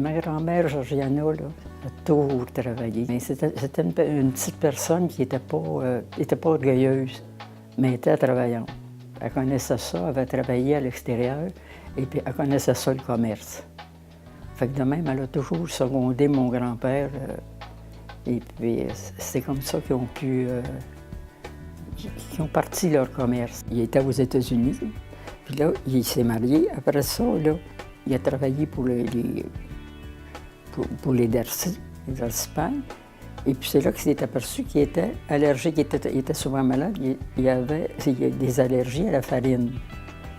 Ma grand-mère, Georgiana, là, a toujours travaillé. Mais c'était une petite personne qui n'était pas orgueilleuse, mais était travaillante. Elle connaissait ça, elle avait travaillé à l'extérieur, et puis elle connaissait ça, le commerce. Fait que de même, elle a toujours secondé mon grand-père, et puis c'est comme ça qu'ils ont parti leur commerce. Il était aux États-Unis, puis là, il s'est marié. Après ça, là, il a travaillé pour les Darcy, les Darcy-Pine. Et puis c'est là qu'il s'est aperçu qu'il était allergique, il était souvent malade, il avait des allergies à la farine.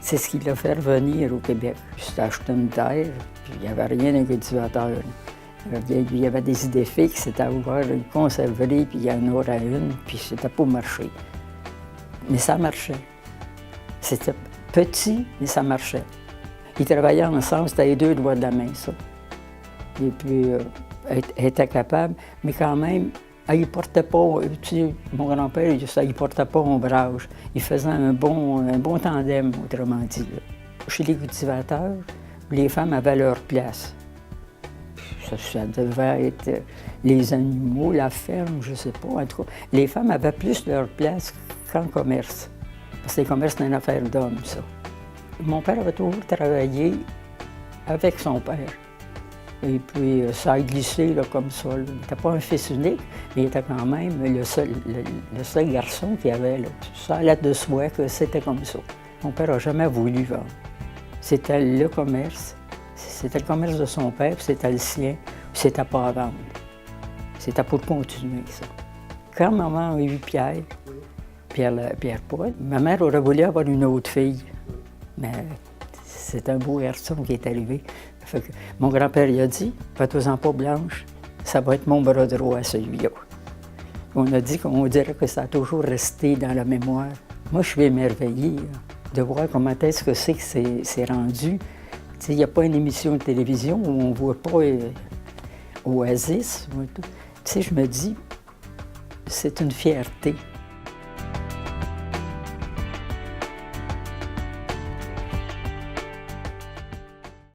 C'est ce qui l'a fait revenir au Québec. Il s'est acheté une terre, puis il n'y avait rien d'un cultivateur. Il y avait des idées fixes, c'était à ouvrir une conserverie, puis il y en aurait une, puis c'était pour marcher. Mais ça marchait. C'était petit, mais ça marchait. Ils travaillaient ensemble, c'était les deux doigts de la main, ça. Et puis, elle était capable, mais quand même, il ne portait pas, tu sais, mon grand-père, il ne portait pas ombrage. Il faisait un bon tandem, autrement dit. Là. Chez les cultivateurs, les femmes avaient leur place. Ça devait être les animaux, la ferme, je ne sais pas. En tout cas, les femmes avaient plus leur place qu'en commerce. Parce que les commerces, c'est une affaire d'hommes, ça. Mon père avait toujours travaillé avec son père. Et puis, ça a glissé là, comme ça. Là. Il n'était pas un fils unique, mais il était quand même le seul garçon qu'il y avait. Là. Ça allait de soi que c'était comme ça. Mon père n'a jamais voulu vendre. C'était le commerce. C'était le commerce de son père, puis c'était le sien, puis c'était pas à vendre. C'était pour continuer, ça. Quand maman a eu Pierre-Paul, ma mère aurait voulu avoir une autre fille. Mais c'est un beau garçon qui est arrivé. Fait que mon grand-père il a dit, « Fais-toi-en pas blanche, ça va être mon bras droit, celui-là. » On a dit qu'on dirait que ça a toujours resté dans la mémoire. Moi, je suis émerveillée de voir comment est-ce que c'est rendu. Il n'y a pas une émission de télévision où on ne voit pas Oasis. Je me dis, c'est une fierté.